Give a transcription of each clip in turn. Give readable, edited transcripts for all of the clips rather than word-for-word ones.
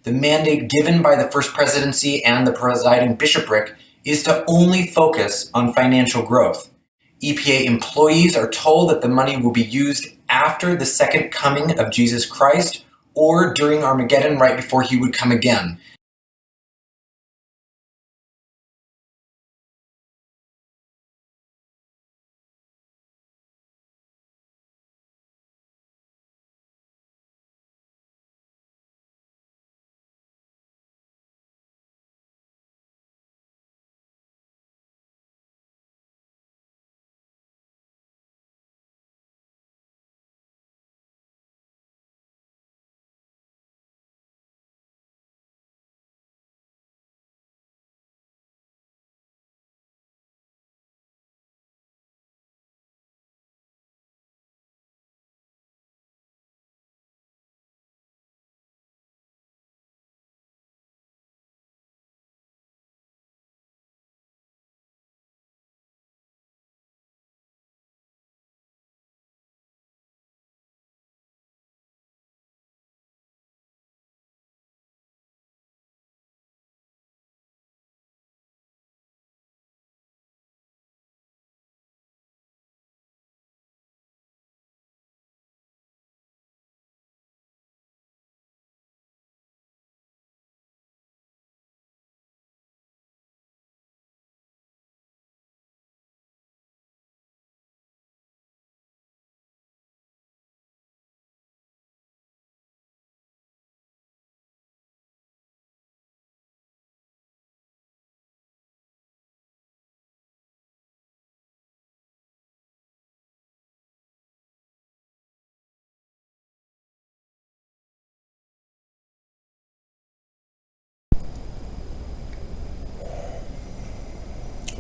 the mandate given by the First Presidency and the presiding bishopric is to only focus on financial growth. EPA employees are told that the money will be used after the second coming of Jesus Christ or during Armageddon right before he would come again.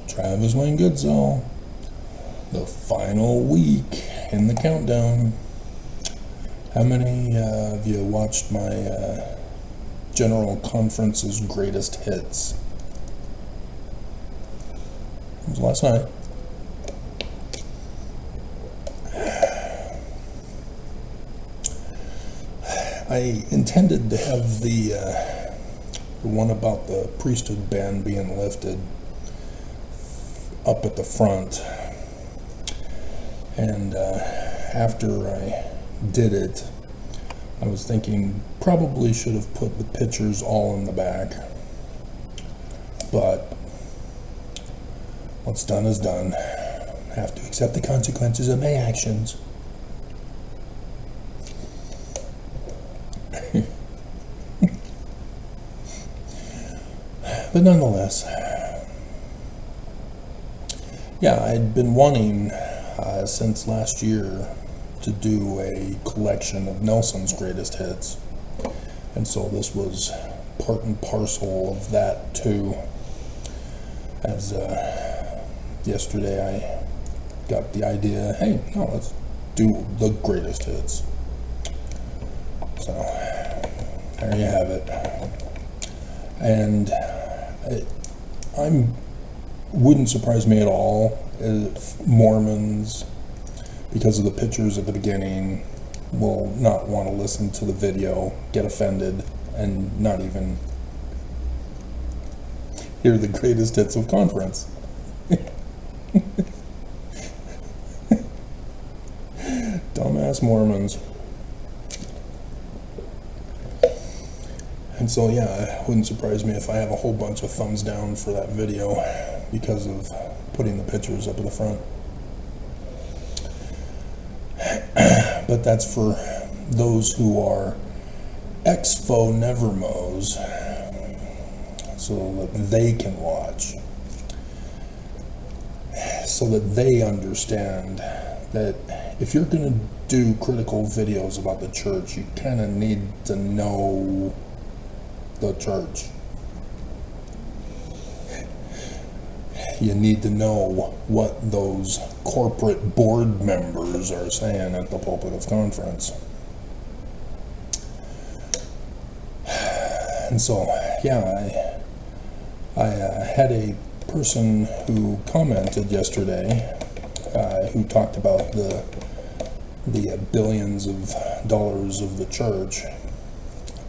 Travis Wayne Goodsell, the final week in the countdown. How many of you watched my General Conference's greatest hits? It was last night. I intended to have the one about the priesthood ban being lifted up at the front, and after I did it, I was thinking probably should have put the pictures all in the back, but what's done is done. I have to accept the consequences of my actions. But nonetheless, yeah, I'd been wanting since last year to do a collection of Nelson's greatest hits, and so this was part and parcel of that too. As yesterday I got the idea, hey, no, let's do the greatest hits. So there you have it. And wouldn't surprise me at all if Mormons, because of the pictures at the beginning, will not want to listen to the video, get offended, and not even hear the greatest hits of conference. Dumbass Mormons. And so, yeah, it wouldn't surprise me if I have a whole bunch of thumbs down for that video because of putting the pictures up at the front. But that's for those who are expo nevermos, so that they can watch, so that they understand that if you're going to do critical videos about the church, you kind of need to know the church. You need to know what those corporate board members are saying at the pulpit of conference. And so, yeah, I had a person who commented yesterday who talked about the billions of dollars of the church,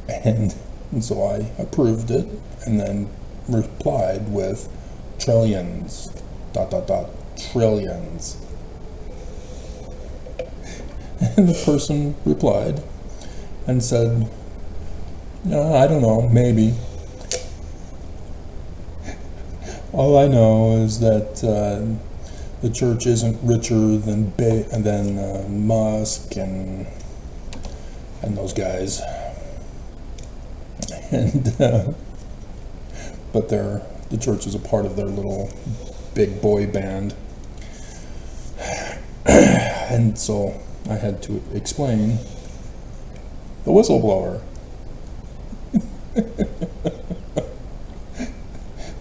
and And so I approved it and then replied with trillions, trillions. And the person replied and said, I don't know, maybe. All I know is that the church isn't richer than Musk and those guys, and but the church is a part of their little big boy band, and so I had to explain the whistleblower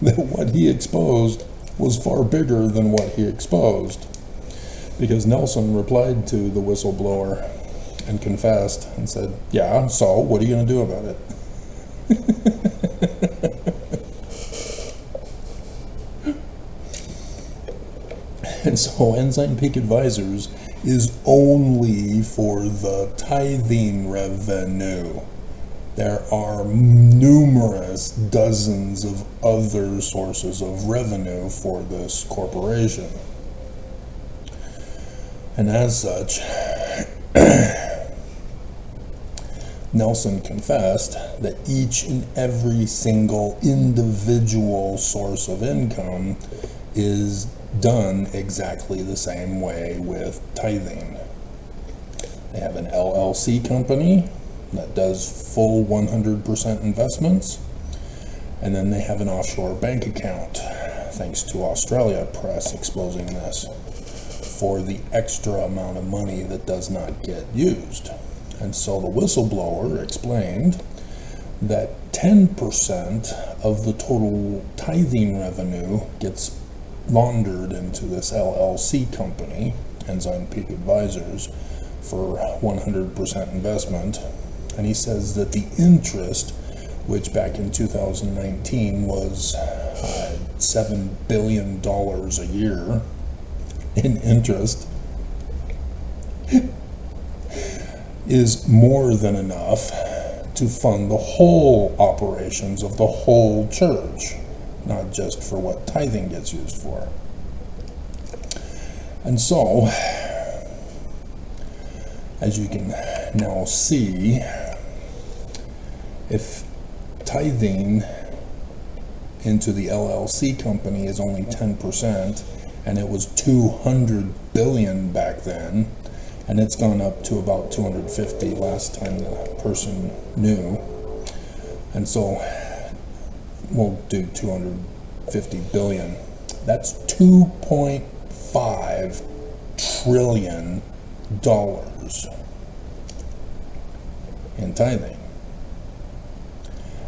that what he exposed was far bigger than what he exposed, because Nelson replied to the whistleblower and confessed and said, yeah, so what are you going to do about it? And so Ensign Peak Advisors is only for the tithing revenue. There are numerous dozens of other sources of revenue for this corporation. And as such, Nelson confessed that each and every single individual source of income is done exactly the same way with tithing. They have an LLC company that does full 100% investments, and then they have an offshore bank account, thanks to Australia press exposing this, for the extra amount of money that does not get used. And so the whistleblower explained that 10% of the total tithing revenue gets laundered into this LLC company, Ensign Peak Advisors, for 100% investment. And he says that the interest, which back in 2019 was $7 billion a year in interest, is more than enough to fund the whole operations of the whole church, not just for what tithing gets used for. And so, as you can now see, if tithing into the LLC company is only 10%, and it was 200 billion back then, and it's gone up to about 250 last time the person knew, and so we'll do 250 billion. That's $2.5 trillion in tithing.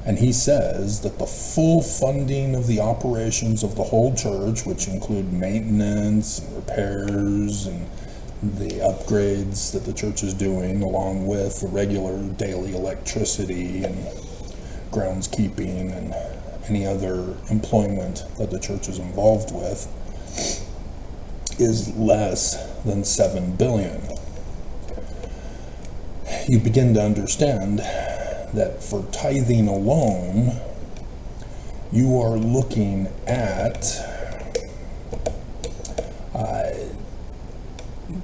And he says that the full funding of the operations of the whole church, which include maintenance and repairs and the upgrades that the church is doing, along with the regular daily electricity and groundskeeping and any other employment that the church is involved with, is less than $7 billion. You begin to understand that for tithing alone, you are looking at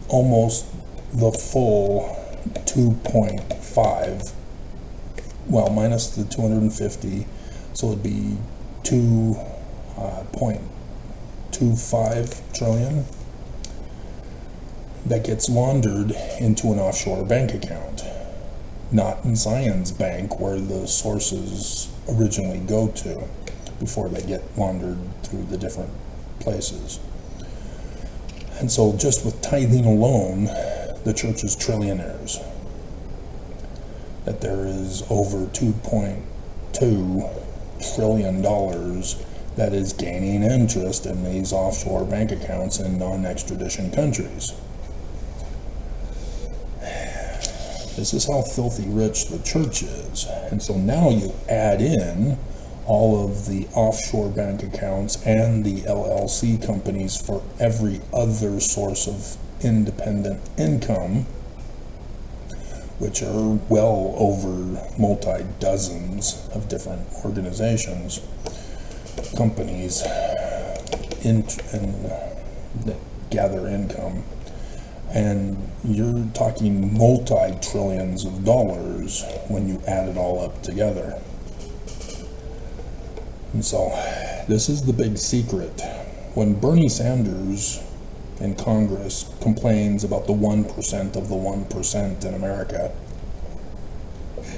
almost the full 2.5, well, minus the 250, so it'd be 2.25 trillion that gets laundered into an offshore bank account, not in Zion's bank where the sources originally go to before they get laundered through the different places. And so just with tithing alone, the church is trillionaires. That there is over $2.2 trillion that is gaining interest in these offshore bank accounts in non-extradition countries. This is how filthy rich the church is. And so now you add in all of the offshore bank accounts and the LLC companies for every other source of independent income, which are well over multi-dozens of different organizations, companies, that gather income. And you're talking multi-trillions of dollars when you add it all up together. And so this is the big secret. When Bernie Sanders in Congress complains about the 1% of the 1% in America,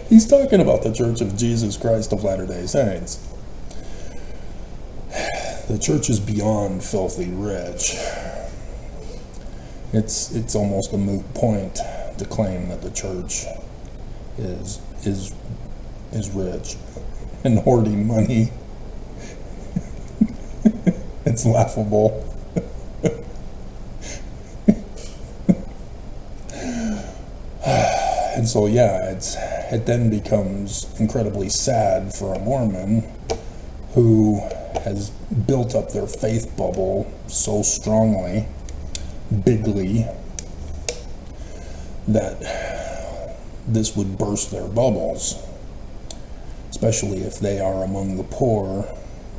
he's talking about the Church of Jesus Christ of Latter-day Saints. The church is beyond filthy rich. It's almost a moot point to claim that the church is rich and hoarding money. It's laughable. And so it then becomes incredibly sad for a Mormon who has built up their faith bubble so strongly, bigly, that this would burst their bubbles, especially if they are among the poor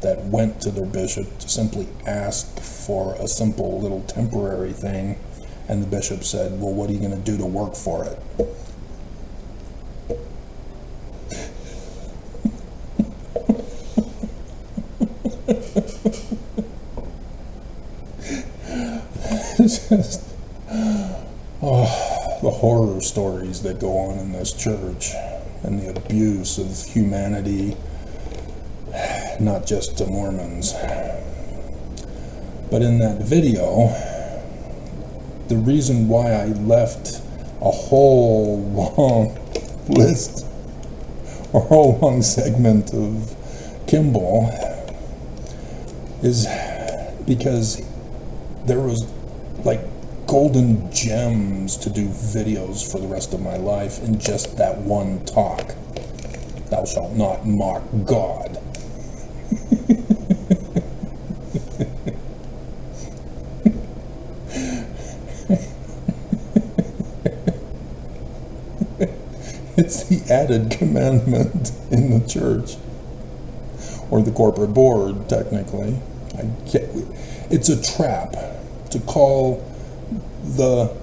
that went to their bishop to simply ask for a simple little temporary thing, and the bishop said, well, what are you going to do to work for it? It's just, the horror stories that go on in this church and the abuse of humanity, not just to Mormons. But in that video, the reason why I left a whole long list, or whole long segment of Kimball, is because there was like golden gems to do videos for the rest of my life in just that one talk. Thou shalt not mock God. It's the added commandment in the church, or the corporate board, technically. It's a trap to call the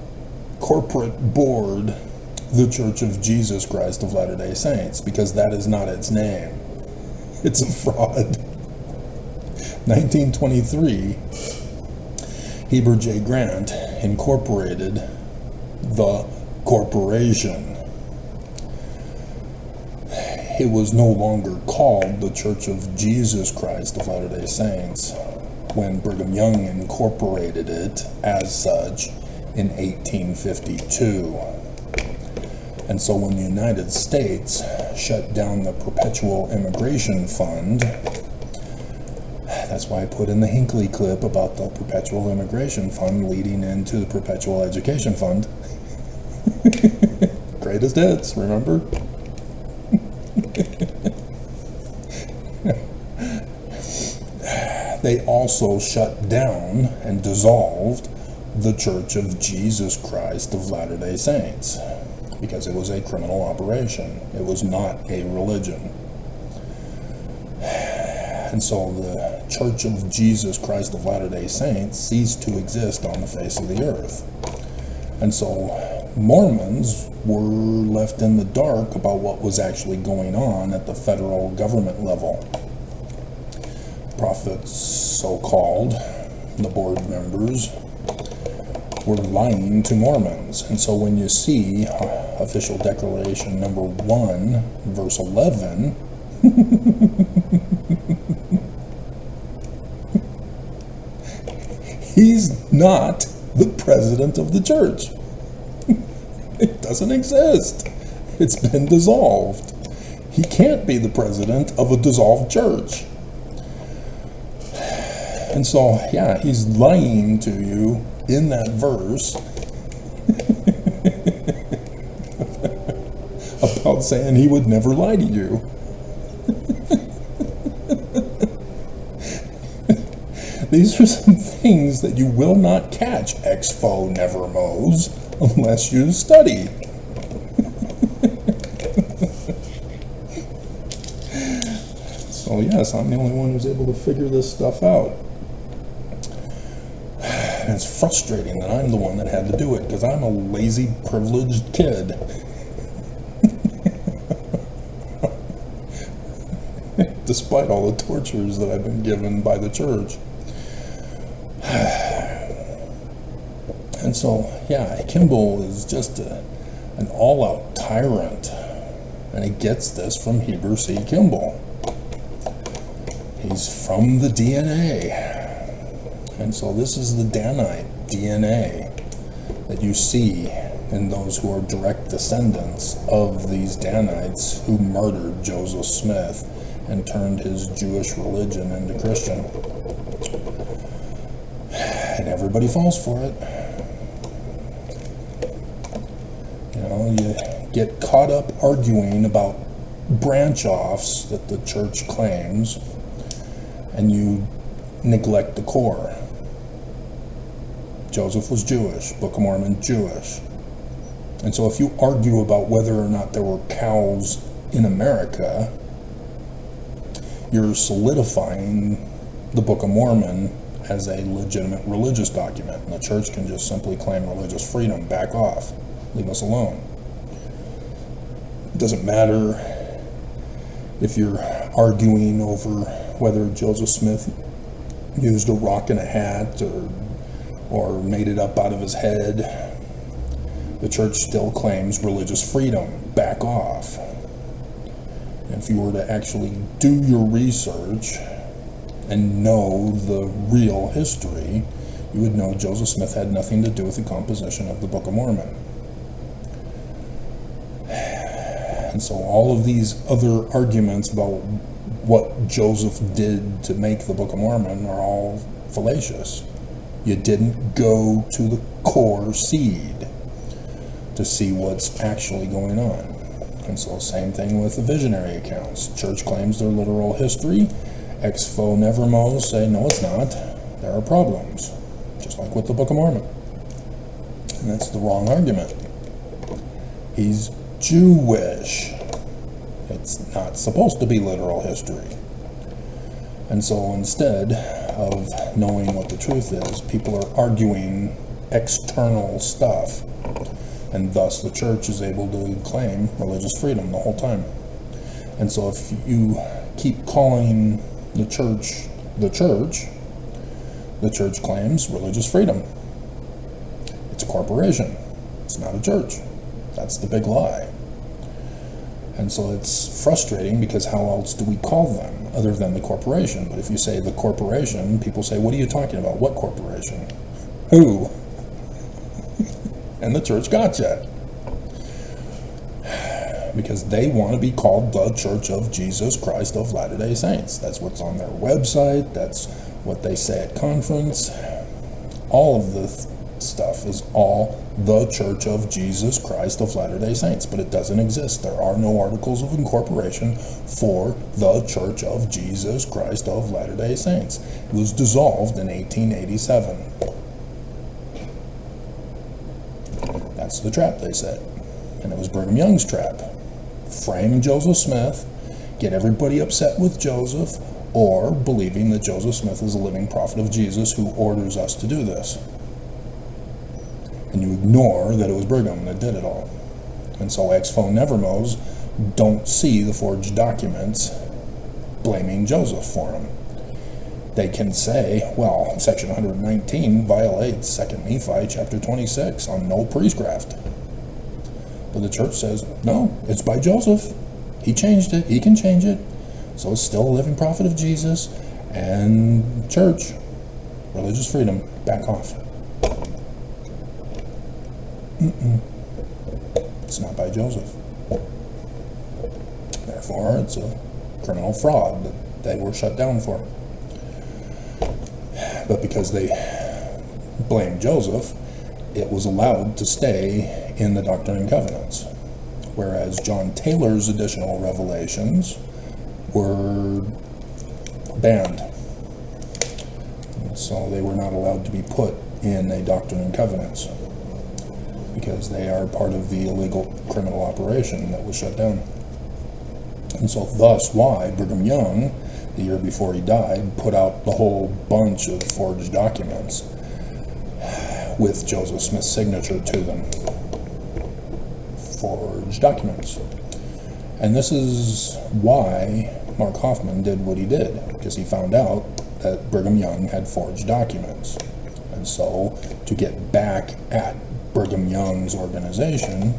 corporate board the Church of Jesus Christ of Latter-day Saints, because that is not its name. It's a fraud. 1923, Heber J. Grant incorporated the corporation. It was no longer called the Church of Jesus Christ of Latter-day Saints when Brigham Young incorporated it as such in 1852. And so when the United States shut down the Perpetual Immigration Fund, that's why I put in the Hinckley clip about the Perpetual Immigration Fund leading into the Perpetual Education Fund. Greatest hits, remember? They also shut down and dissolved the Church of Jesus Christ of Latter-day Saints because it was a criminal operation. It was not a religion. And so the Church of Jesus Christ of Latter-day Saints ceased to exist on the face of the earth. And so Mormons were left in the dark about what was actually going on at the federal government level. Prophets, so-called, the board members, were lying to Mormons. And so when you see official declaration number 1, verse 11, he's not the president of the church. It doesn't exist. It's been dissolved. He can't be the president of a dissolved church. And so, yeah, he's lying to you in that verse about saying he would never lie to you. These are some things that you will not catch, ex-foe never mows, unless you study. So yes, I'm the only one who's able to figure this stuff out. And it's frustrating that I'm the one that had to do it, because I'm a lazy, privileged kid. Despite all the tortures that I've been given by the church. And so, yeah, Kimball is just an all-out tyrant. And he gets this from Heber C. Kimball. He's from the DNA. And so this is the Danite DNA that you see in those who are direct descendants of these Danites who murdered Joseph Smith and turned his Jewish religion into Christian. And everybody falls for it. You know, you get caught up arguing about branch-offs that the church claims, and you neglect the core. Joseph was Jewish, Book of Mormon Jewish. And so if you argue about whether or not there were cows in America, you're solidifying the Book of Mormon as a legitimate religious document. And the church can just simply claim religious freedom. Back off. Leave us alone. It doesn't matter if you're arguing over whether Joseph Smith used a rock and a hat or made it up out of his head. The church still claims religious freedom. Back off. If you were to actually do your research and know the real history, you would know Joseph Smith had nothing to do with the composition of the Book of Mormon. And so all of these other arguments about what Joseph did to make the Book of Mormon are all fallacious. You didn't go to the core seed to see what's actually going on. And so same thing with the visionary accounts. Church claims they're literal history. Ex-fo nevermos say, no, it's not. There are problems. Just like with the Book of Mormon. And that's the wrong argument. He's Jewish. It's not supposed to be literal history. And so instead of knowing what the truth is, people are arguing external stuff. And thus the church is able to claim religious freedom the whole time. And so if you keep calling the church, the church claims religious freedom. It's a corporation. It's not a church. That's the big lie. And so it's frustrating, because how else do we call them other than the corporation? But if you say the corporation, people say, what are you talking about? What corporation? Who? And the church gotcha. Because they want to be called the Church of Jesus Christ of Latter-day Saints. That's what's on their website. That's what they say at conference. All of this stuff is all the Church of Jesus Christ of Latter-day Saints. But it doesn't exist. There are no articles of incorporation for the Church of Jesus Christ of Latter-day Saints. It was dissolved in 1887. That's the trap they set. And it was Brigham Young's trap. Frame Joseph Smith, get everybody upset with Joseph, or believing that Joseph Smith is a living prophet of Jesus who orders us to do this. And you ignore that it was Brigham that did it all. And so ex-fo nevermos don't see the forged documents blaming Joseph for them. They can say, well, section 119 violates 2 Nephi chapter 26 on no priestcraft. But the church says, no, it's by Joseph. He changed it. He can change it. So it's still a living prophet of Jesus. And church, religious freedom, back off. It's not by Joseph. Therefore, it's a criminal fraud that they were shut down for. But because they blamed Joseph, it was allowed to stay in the Doctrine and Covenants. Whereas John Taylor's additional revelations were banned. And so they were not allowed to be put in a Doctrine and Covenants, because they are part of the illegal criminal operation that was shut down. And so thus why Brigham Young the year before he died, put out the whole bunch of forged documents with Joseph Smith's signature to them. Forged documents. And this is why Mark Hoffman did what he did, because he found out that Brigham Young had forged documents. And so, to get back at Brigham Young's organization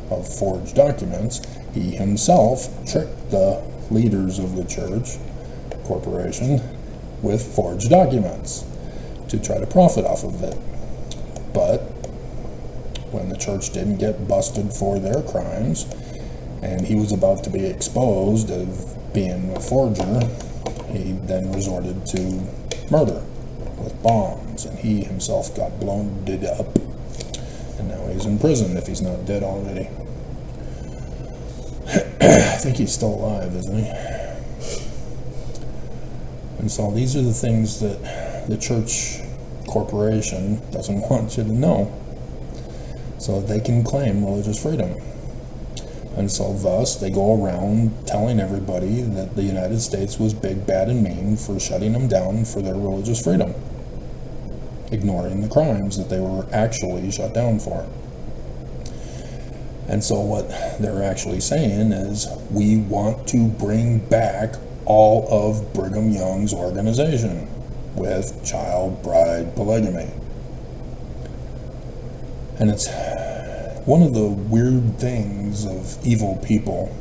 of forged documents, he himself tricked the leaders of the church corporation with forged documents to try to profit off of it. But when the church didn't get busted for their crimes, and he was about to be exposed of being a forger, he then resorted to murder with bombs, and he himself got blown up, and now he's in prison if he's not dead already. I think he's still alive, isn't he? And so these are the things that the church corporation doesn't want you to know, so they can claim religious freedom. And so thus they go around telling everybody that the United States was big, bad, and mean for shutting them down for their religious freedom, ignoring the crimes that they were actually shut down for. And so what they're actually saying is, we want to bring back all of Brigham Young's organization with child bride polygamy. And it's one of the weird things of evil people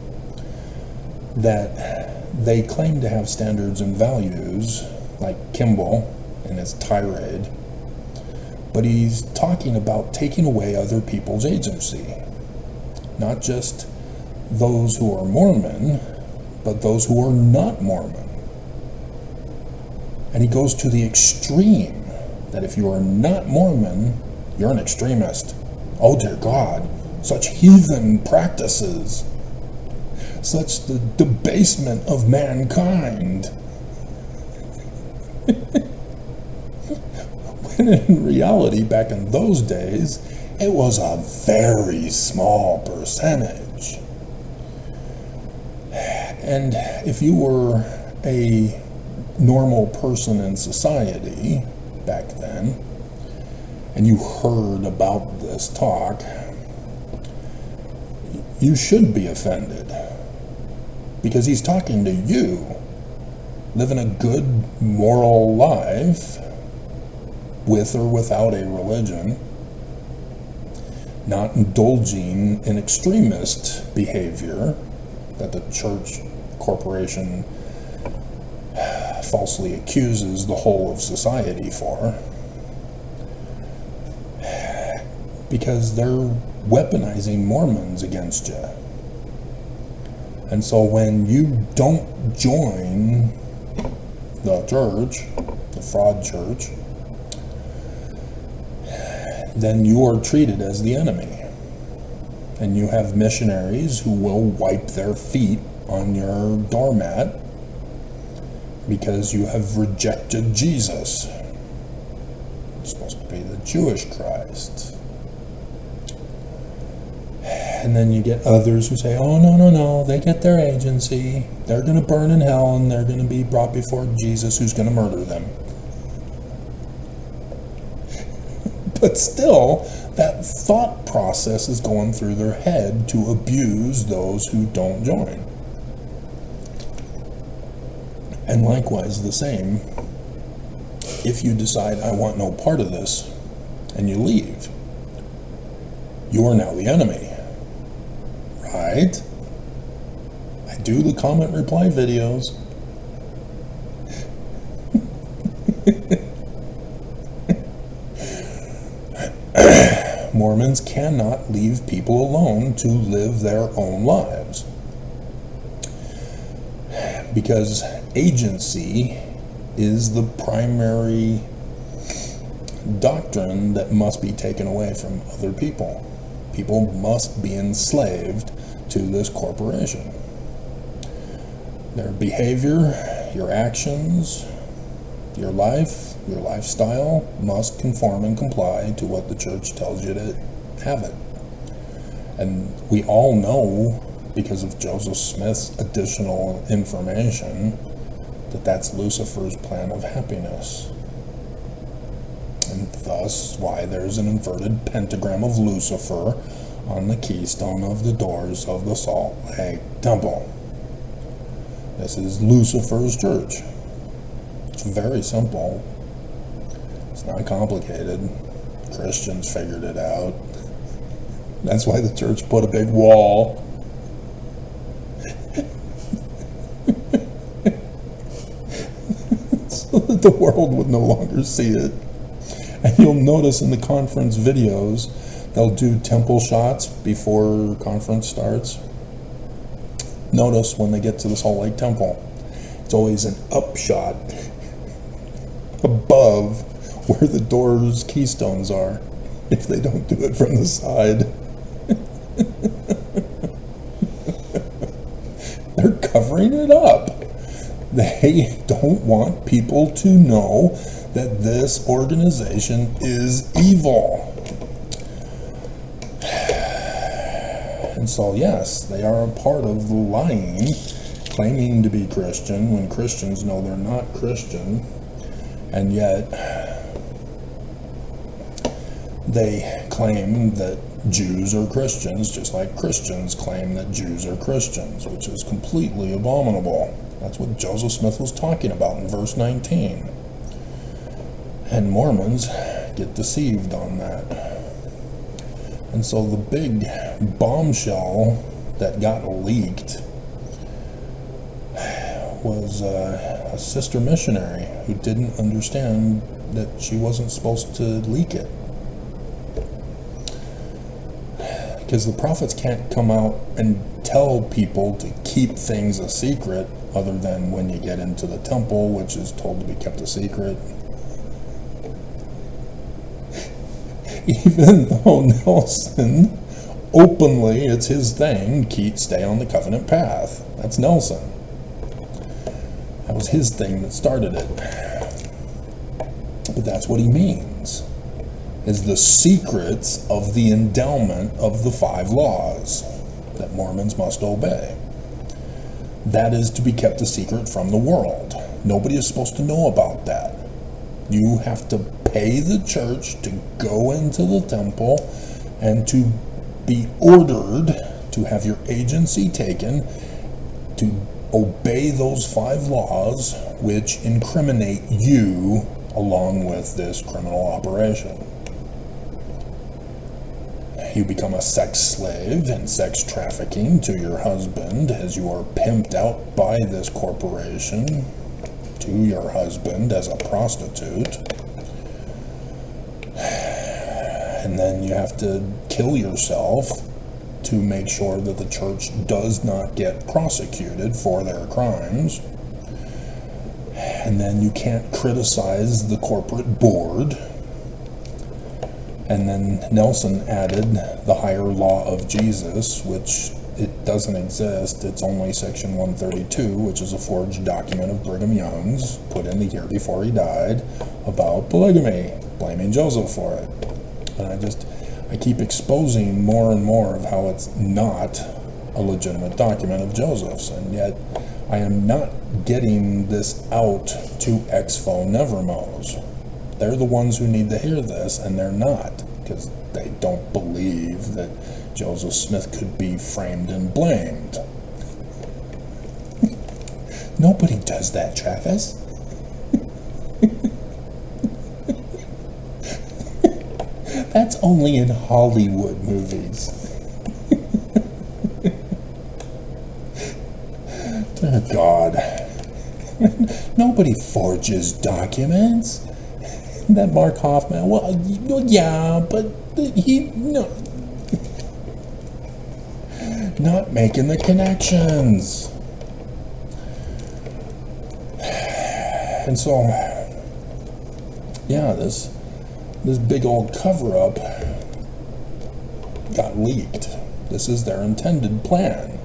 that they claim to have standards and values, like Kimball in his tirade, but he's talking about taking away other people's agency. Not just those who are Mormon, but those who are not Mormon. And he goes to the extreme that if you are not Mormon, you're an extremist. Oh dear God, such heathen practices, such the debasement of mankind. When in reality, back in those days, it was a very small percentage. And if you were a normal person in society back then, and you heard about this talk, you should be offended, because he's talking to you, living a good moral life with or without a religion, not indulging in extremist behavior that the church corporation falsely accuses the whole of society for, because they're weaponizing Mormons against you. And so when you don't join the church, the fraud church, then you are treated as the enemy. And you have missionaries who will wipe their feet on your doormat because you have rejected Jesus. It's supposed to be the Jewish Christ. And then you get others who say, oh, no, they get their agency. They're going to burn in hell, and they're going to be brought before Jesus, who's going to murder them. But still, that thought process is going through their head to abuse those who don't join. And likewise the same, if you decide, I want no part of this, and you leave, you are now the enemy. Right? I do the comment reply videos. Mormons cannot leave people alone to live their own lives, because agency is the primary doctrine that must be taken away from other people. People must be enslaved to this corporation. Their behavior, your actions, your life, your lifestyle must conform and comply to what the church tells you to have it. And we all know, because of Joseph Smith's additional information, that That's Lucifer's plan of happiness. And thus why there's an inverted pentagram of Lucifer on the keystone of the doors of the Salt Lake Temple. This is Lucifer's church. It's very simple. It's not complicated. Christians figured it out. That's why the church put a big wall. So that the world would no longer see it. And you'll notice in the conference videos, they'll do temple shots before conference starts. Notice when they get to the Salt Lake Temple, it's always an upshot above where the doors' keystones are, if they don't do it from the side. They're covering it up. They don't want people to know that this organization is evil. And so, yes, they are a part of the lying, claiming to be Christian when Christians know they're not Christian, and yet they claim that Jews are Christians, just like Christians claim that Jews are Christians, which is completely abominable. That's what Joseph Smith was talking about in verse 19. And Mormons get deceived on that. And so the big bombshell that got leaked was a sister missionary who didn't understand that she wasn't supposed to leak it. Because the prophets can't come out and tell people to keep things a secret other than when you get into the temple, which is told to be kept a secret. Even though Nelson openly, it's his thing, stay on the covenant path. That's Nelson. That was his thing that started it. But that's what he means, is the secrets of the endowment of the 5 laws that Mormons must obey. That is to be kept a secret from the world. Nobody is supposed to know about that. You have to pay the church to go into the temple and to be ordered to have your agency taken to obey those 5 laws which incriminate you along with this criminal operation. You become a sex slave and sex trafficking to your husband as you are pimped out by this corporation to your husband as a prostitute. And then you have to kill yourself to make sure that the church does not get prosecuted for their crimes. And then you can't criticize the corporate board. And then Nelson added the higher law of Jesus, which it doesn't exist. It's only section 132, which is a forged document of Brigham Young's, put in the year before he died, about polygamy, blaming Joseph for it. And I keep exposing more and more of how it's not a legitimate document of Joseph's, and yet I am not getting this out to Exfo Nevermos. They're the ones who need to hear this, and they're not, because they don't believe that Joseph Smith could be framed and blamed. Nobody does that, Travis. That's only in Hollywood movies. Dear God. Nobody forges documents. That Mark Hoffman, well, yeah, but no. Not making the connections. And so, yeah, this big old cover-up got leaked. This is their intended plan.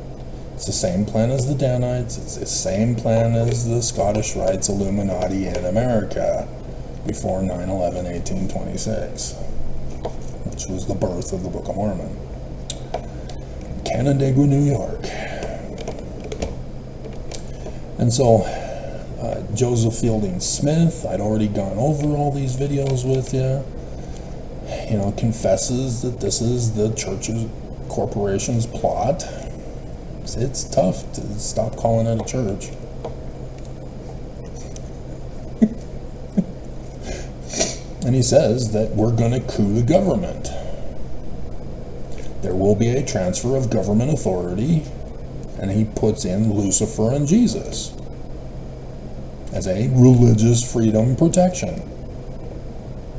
It's the same plan as the Danites. It's the same plan as the Scottish Rites Illuminati in America before 9/11/1826, which was the birth of the Book of Mormon in Canandaigua, New York. And so Joseph Fielding Smith, I'd already gone over all these videos with you, confesses that this is the church's corporation's plot. It's tough to stop calling it a church. And he says that we're going to coup the government. There will be a transfer of government authority, and he puts in Lucifer and Jesus as a religious freedom protection.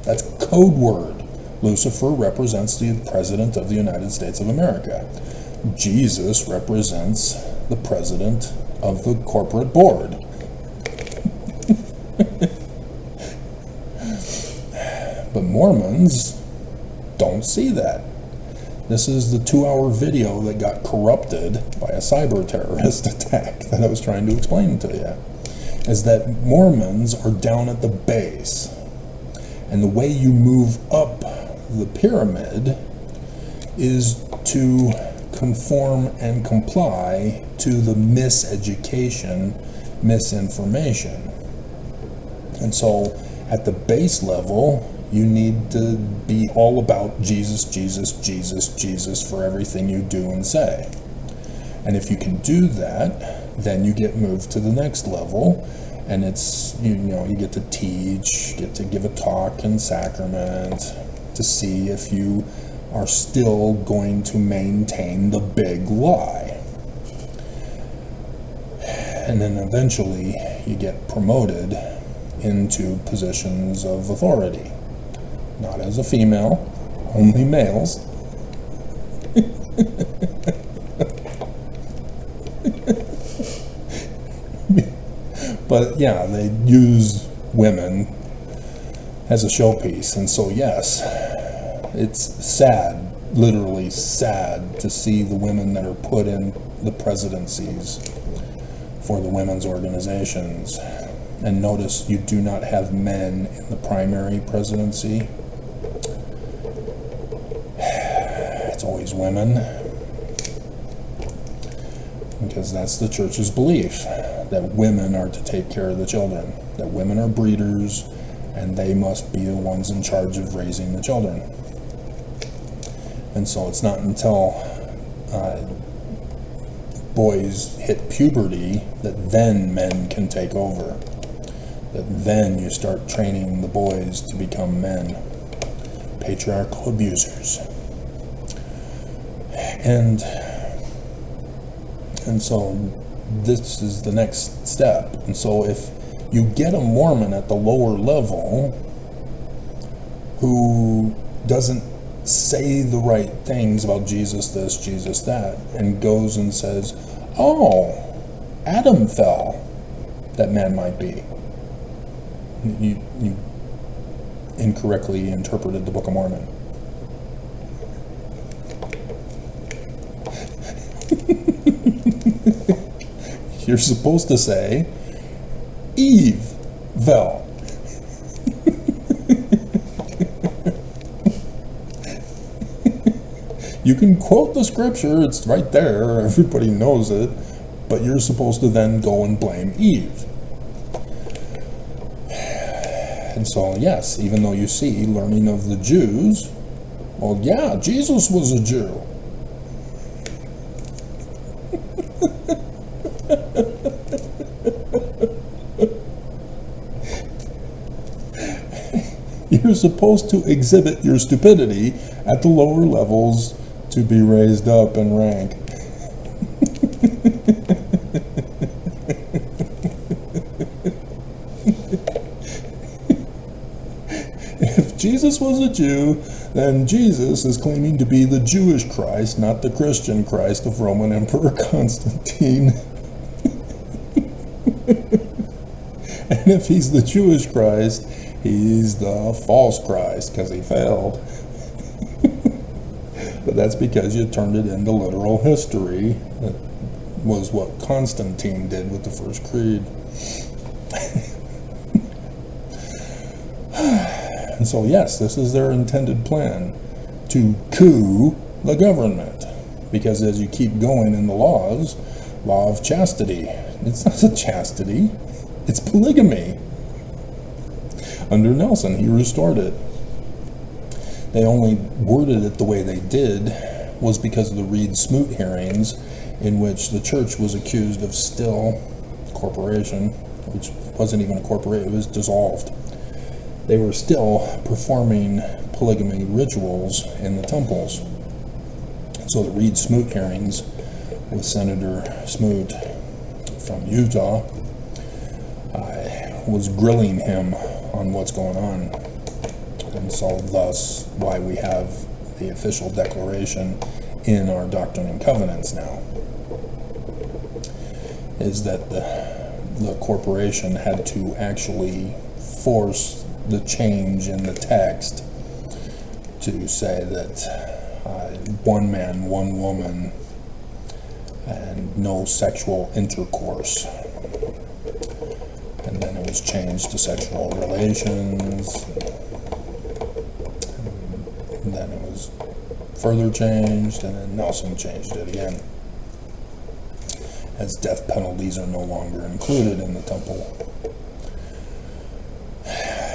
That's code word. Lucifer represents the President of the United States of America. Jesus represents the President of the corporate board. But Mormons don't see that. This is the 2-hour video that got corrupted by a cyber terrorist attack that I was trying to explain to you. Is that Mormons are down at the base. And the way you move up the pyramid is to conform and comply to the miseducation, misinformation. And so at the base level, you need to be all about Jesus, Jesus, Jesus, Jesus for everything you do and say. And if you can do that, then you get moved to the next level, and it's, you get to teach, get to give a talk and sacrament to see if you are still going to maintain the big lie. And then eventually you get promoted into positions of authority. Not as a female, only males. But yeah, they use women as a showpiece. And so yes, it's sad, literally sad, to see the women that are put in the presidencies for the women's organizations. And notice you do not have men in the primary presidency. It's always women, because that's the church's belief, that women are to take care of the children, that women are breeders, and they must be the ones in charge of raising the children. And so it's not until boys hit puberty that then men can take over, that then you start training the boys to become men, patriarchal abusers. And so this is the next step. And so if you get a Mormon at the lower level who doesn't say the right things about Jesus this, Jesus that, and goes and says, oh, Adam fell, that man might be. You incorrectly interpreted the Book of Mormon. You're supposed to say, Eve fell. You can quote the scripture, it's right there, everybody knows it, but you're supposed to then go and blame Eve. And so, yes, even though you see learning of the Jews, well, yeah, Jesus was a Jew. You're supposed to exhibit your stupidity at the lower levels to be raised up in rank. If Jesus was a Jew, then Jesus is claiming to be the Jewish Christ, not the Christian Christ of Roman Emperor Constantine. And if he's the Jewish Christ, he's the false Christ, because he failed. But that's because you turned it into literal history. That was what Constantine did with the First Creed. And so, yes, this is their intended plan, to coup the government. Because as you keep going in the laws, law of chastity, it's not a chastity, It's polygamy. Under Nelson, he restored it. They only worded it the way they did was because of the Reed-Smoot hearings, in which the church was accused of still corporation, which wasn't even a corporation, it was dissolved. They were still performing polygamy rituals in the temples. So the Reed-Smoot hearings with Senator Smoot from Utah was grilling him on what's going on. And so thus why we have the official declaration in our Doctrine and Covenants now is that the corporation had to actually force the change in the text to say that one man, one woman, and no sexual intercourse. And then it was changed to sexual relations. And then it was further changed, and then Nelson changed it again, as death penalties are no longer included in the temple.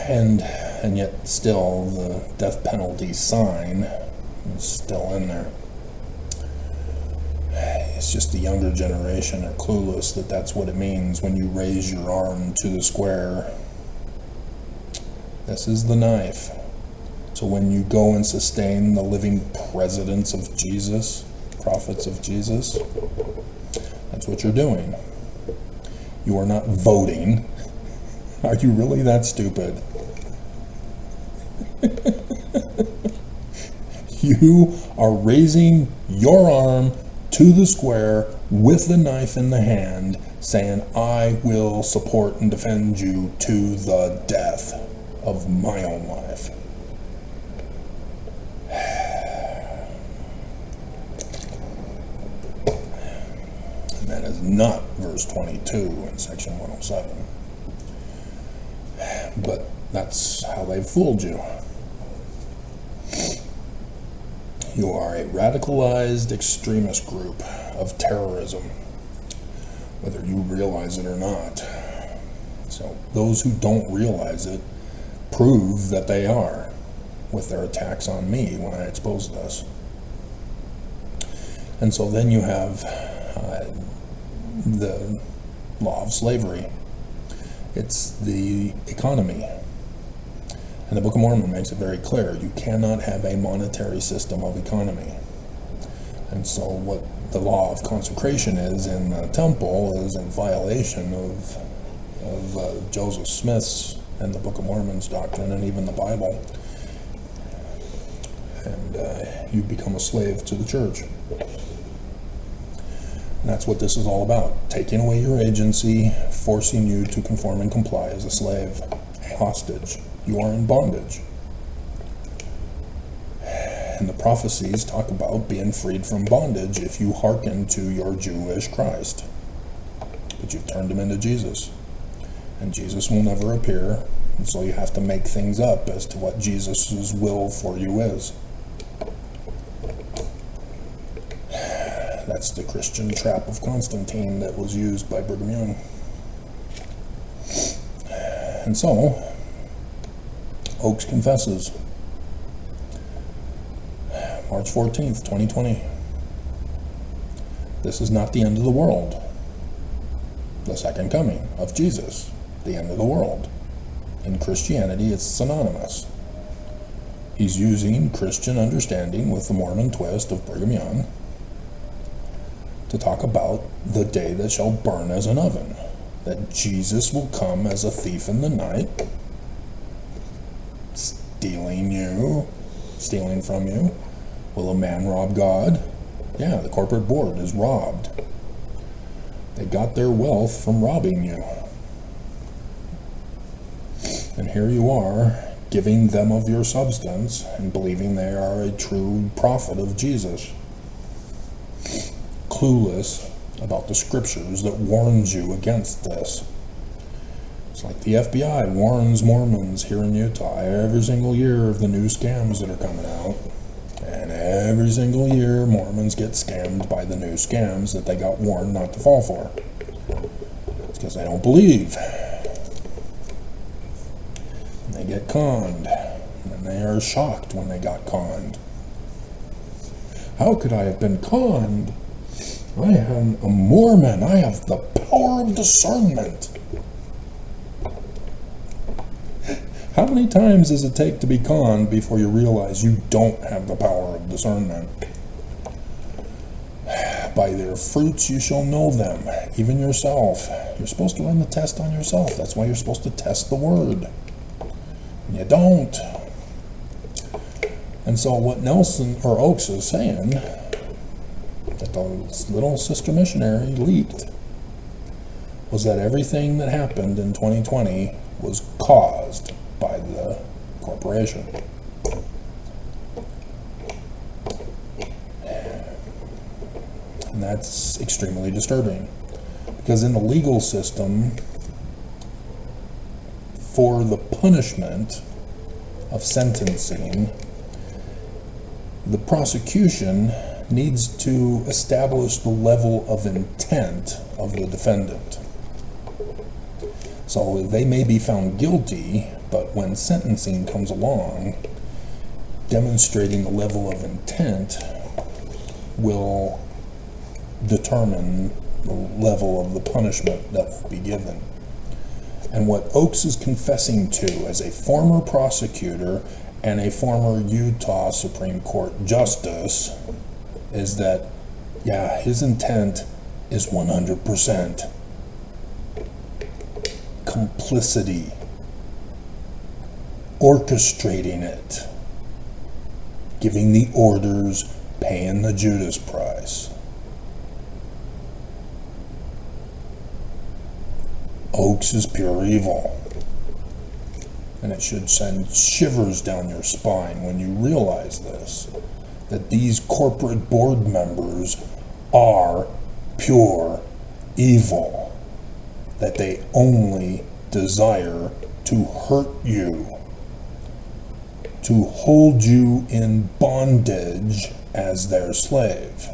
And yet still the death penalty sign is still in there. It's just the younger generation are clueless that that's what it means when you raise your arm to the square. This is the knife. So when you go and sustain the living presidents of Jesus, prophets of Jesus, that's what you're doing. You are not voting. Are you really that stupid? You are raising your arm to the square with the knife in the hand, saying, I will support and defend you to the death of my own life. And that is not verse 22 in section 107. But that's how they've fooled you. You are a radicalized extremist group of terrorism, whether you realize it or not. So those who don't realize it prove that they are with their attacks on me when I expose this. And so then you have the law of slavery. It's the economy. And the Book of Mormon makes it very clear, you cannot have a monetary system of economy. And so what the law of consecration is in the temple is in violation of Joseph Smith's and the Book of Mormon's doctrine and even the Bible. And you become a slave to the church. And that's what this is all about. Taking away your agency, forcing you to conform and comply as a slave, a hostage. You are in bondage. And the prophecies talk about being freed from bondage if you hearken to your Jewish Christ. But you've turned him into Jesus. And Jesus will never appear, and so you have to make things up as to what Jesus' will for you is. That's the Christian trap of Constantine that was used by Brigham Young. And so, Oakes confesses, March 14th, 2020. This is not the end of the world. The second coming of Jesus, the end of the world. In Christianity, it's synonymous. He's using Christian understanding with the Mormon twist of Brigham Young to talk about the day that shall burn as an oven. That Jesus will come as a thief in the night, stealing from you. Will a man rob God? Yeah, the corporate board is robbed. They got their wealth from robbing you. And here you are, giving them of your substance and believing they are a true prophet of Jesus. Clueless about the scriptures that warns you against this. It's like the FBI warns Mormons here in Utah every single year of the new scams that are coming out. And every single year, Mormons get scammed by the new scams that they got warned not to fall for. It's because they don't believe. get conned, and they are shocked when they got conned. How could I have been conned? I am a Mormon. I have the power of discernment. How many times does it take to be conned before you realize you don't have the power of discernment? By their fruits you shall know them, even yourself. You're supposed to run the test on yourself. That's why you're supposed to test the word. And you don't. And so what Nelson or Oaks is saying, that the little sister missionary leaked, was that everything that happened in 2020 was caused by the corporation. And that's extremely disturbing, because in the legal system, for the punishment of sentencing, the prosecution needs to establish the level of intent of the defendant. So they may be found guilty, but when sentencing comes along, demonstrating the level of intent will determine the level of the punishment that will be given. And what Oaks is confessing to as a former prosecutor and a former Utah Supreme Court justice is that, yeah, his intent is 100% complicity, orchestrating it, giving the orders, paying the Judas price. Oaks is pure evil. And it should send shivers down your spine when you realize this, that these corporate board members are pure evil, that they only desire to hurt you, to hold you in bondage as their slave.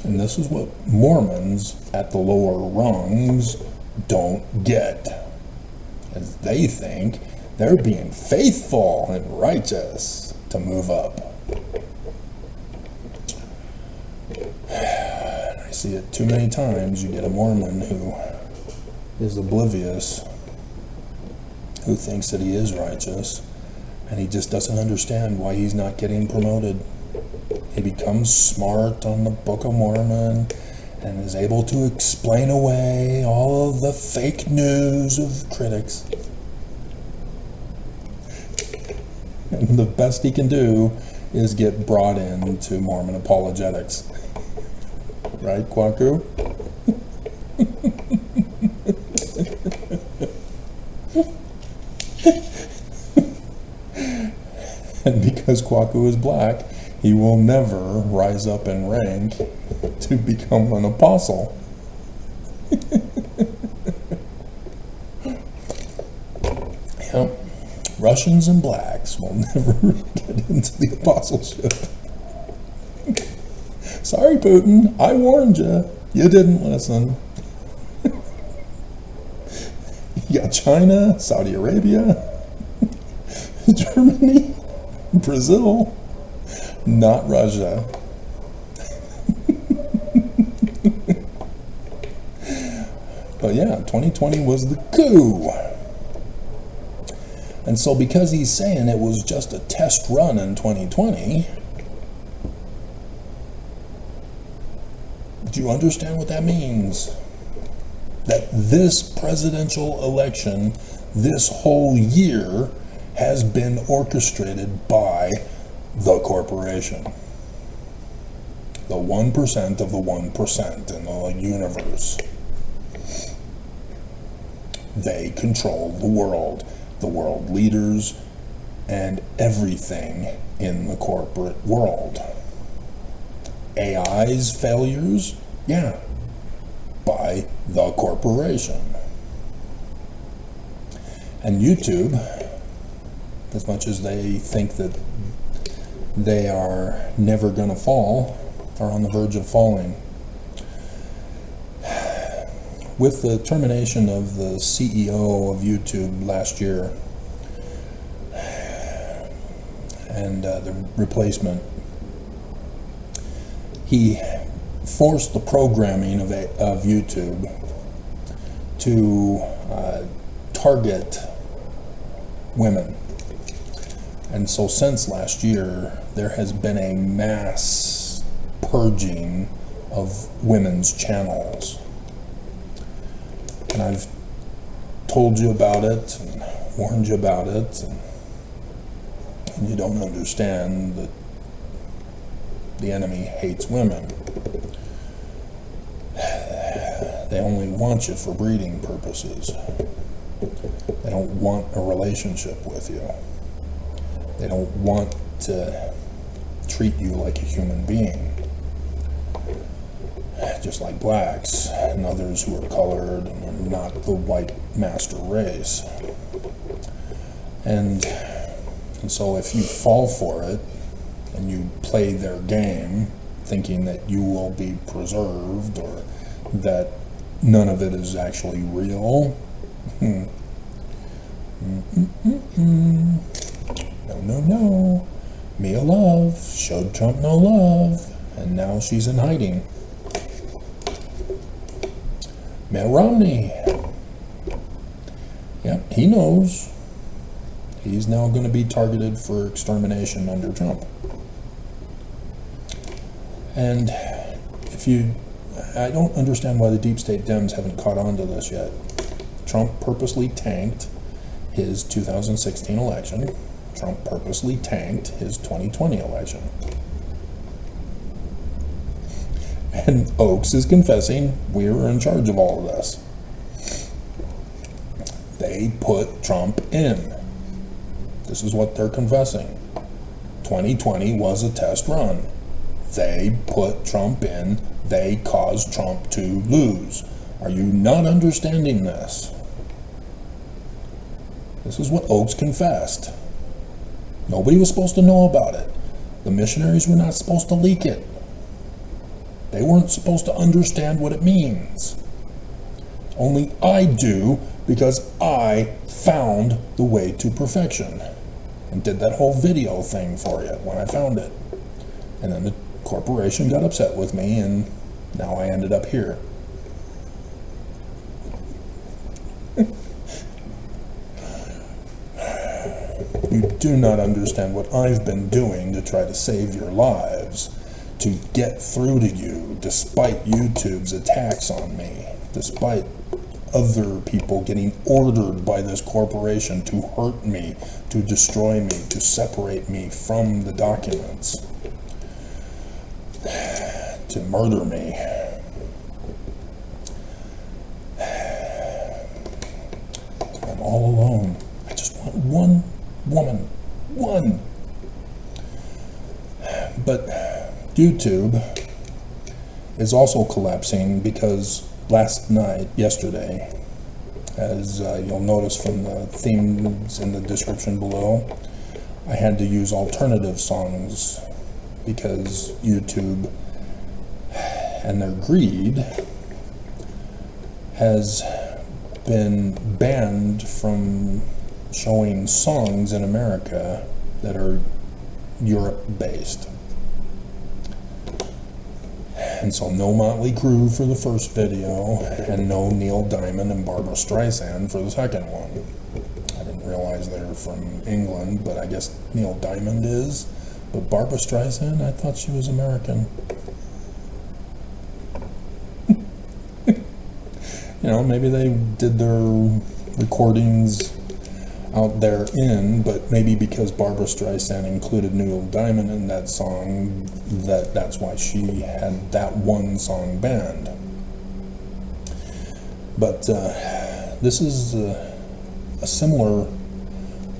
And this is what Mormons at the lower rungs don't get, as they think they're being faithful and righteous to move up. And I see it too many times. You get a Mormon who is oblivious, who thinks that he is righteous, and he just doesn't understand why he's not getting promoted. He becomes smart on the Book of Mormon and is able to explain away all of the fake news of critics. And the best he can do is get brought into Mormon apologetics. Right, Kwaku? And because Kwaku is black, he will never rise up in rank to become an apostle. Yep. Russians and blacks will never get into the apostleship. Sorry, Putin, I warned you. You didn't listen. You got China, Saudi Arabia, Germany, Brazil, not Russia. But yeah, 2020 was the coup. And so because he's saying it was just a test run in 2020, do you understand what that means? That this presidential election, this whole year, has been orchestrated by the corporation. The 1% of the 1% in the universe. They control the world leaders, and everything in the corporate world. AI's failures, yeah, by the corporation. And YouTube, as much as they think that they are never going to fall, are on the verge of falling. with the termination of the CEO of YouTube last year and the replacement, he forced the programming of YouTube to target women. And so since last year, there has been a mass purging of women's channels. And I've told you about it and warned you about it, and you don't understand that the enemy hates women. They only want you for breeding purposes. They don't want a relationship with you. They don't want to treat you like a human being. Just like blacks and others who are colored and are not the white master race. And so if you fall for it and you play their game thinking that you will be preserved or that none of it is actually real, no. Mia Love showed Trump no love, and now she's in hiding. Mitt Romney, yep, he knows. He's now going to be targeted for extermination under Trump. And I don't understand why the deep state Dems haven't caught on to this yet. Trump purposely tanked his 2016 election. Trump purposely tanked his 2020 election. And Oaks is confessing we were in charge of all of this. They put Trump in. This is what they're confessing. 2020 was a test run. They put Trump in. They caused Trump to lose. Are you not understanding this? This is what Oaks confessed. Nobody was supposed to know about it. The missionaries were not supposed to leak it. They weren't supposed to understand what it means. Only I do, because I found the way to perfection and did that whole video thing for you when I found it. And then the corporation got upset with me, and now I ended up here. You do not understand what I've been doing to try to save your lives, to get through to you, despite YouTube's attacks on me, despite other people getting ordered by this corporation to hurt me, to destroy me, to separate me from the documents, to murder me. I'm all alone. I just want one woman. One. But YouTube is also collapsing because yesterday, as you'll notice from the themes in the description below, I had to use alternative songs because YouTube and their greed has been banned from showing songs in America that are Europe-based. And so no Motley Crue for the first video, and no Neil Diamond and Barbra Streisand for the second one. I didn't realize they were from England, but I guess Neil Diamond is. But Barbra Streisand, I thought she was American. Maybe they did their recordings out therein, but maybe because Barbra Streisand included Neil Diamond in that song, that's why she had that one song banned. But this is a similar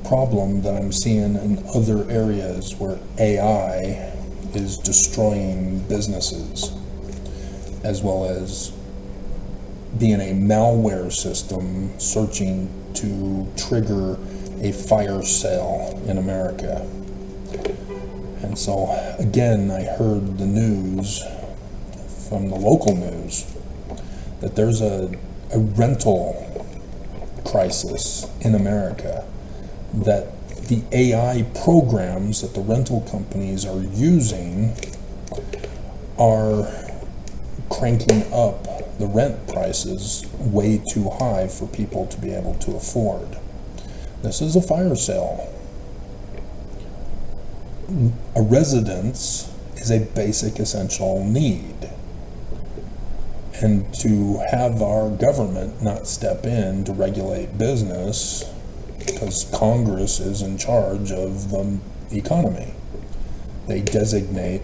problem that I'm seeing in other areas where AI is destroying businesses, as well as being a malware system searching to trigger a fire sale in America. And so again, I heard the news from the local news that there's a a rental crisis in America, that the AI programs that the rental companies are using are cranking up the rent prices way too high for people to be able to afford. This is a fire sale. A residence is a basic essential need. And to have our government not step in to regulate business because Congress is in charge of the economy. They designate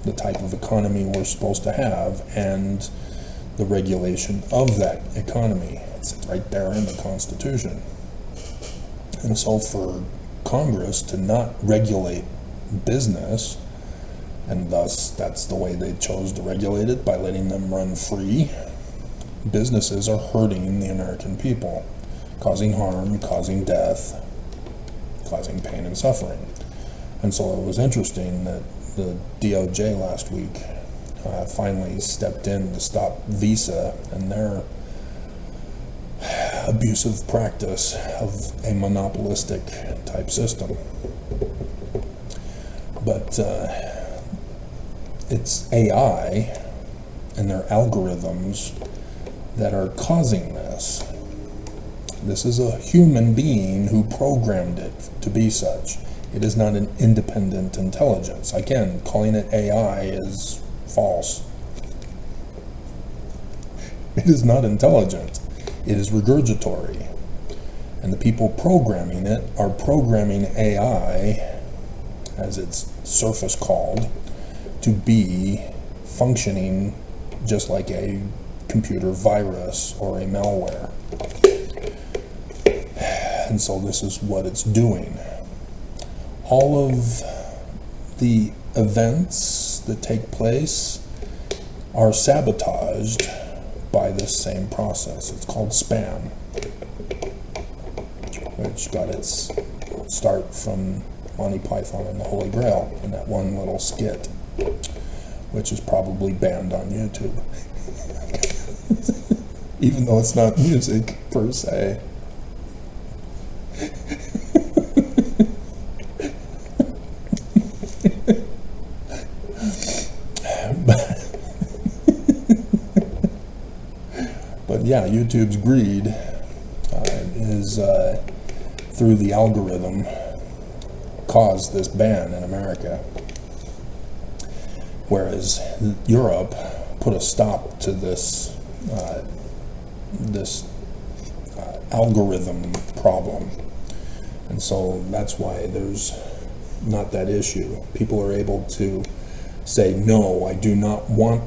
the type of economy we're supposed to have and the regulation of that economy. It's right there in the Constitution. And so for Congress to not regulate business, and thus that's the way they chose to regulate it, by letting them run free, businesses are hurting the American people, causing harm, causing death, causing pain and suffering. And so it was interesting that the DOJ last week finally stepped in to stop Visa and their abusive practice of a monopolistic type system. But it's AI and their algorithms that are causing this. This is a human being who programmed it to be such. It is not an independent intelligence. Again, calling it AI is false. It is not intelligent. It is regurgitory. And the people programming it are programming AI, as it's surface called, to be functioning just like a computer virus or a malware. And so this is what it's doing. All of the events that take place are sabotaged by this same process. It's called spam, which got its start from Monty Python and the Holy Grail in that one little skit, which is probably banned on YouTube. Even though it's not music per se. But yeah, YouTube's greed is through the algorithm caused this ban in America, whereas Europe put a stop to this algorithm problem, and so that's why there's not that issue. People are able to say, no, I do not want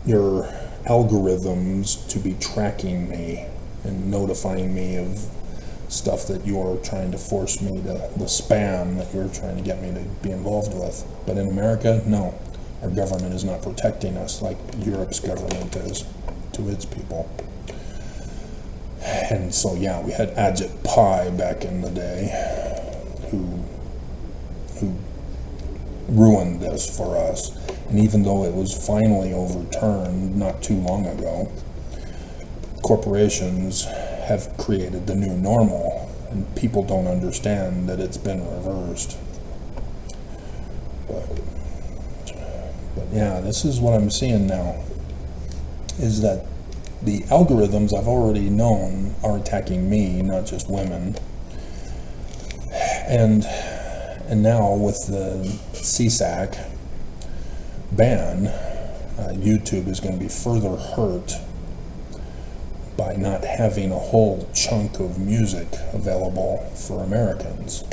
your algorithms to be tracking me and notifying me of stuff that you're trying to force me to, the spam that you're trying to get me to be involved with. But in America, no, our government is not protecting us like Europe's government is to its people. And so yeah, we had Ajit Pai back in the day who ruined this for us. And even though it was finally overturned not too long ago, corporations have created the new normal, and people don't understand that it's been reversed. But yeah, this is what I'm seeing now, is that the algorithms I've already known are attacking me, not just women. And now with the CSAC ban, YouTube is going to be further hurt by not having a whole chunk of music available for Americans.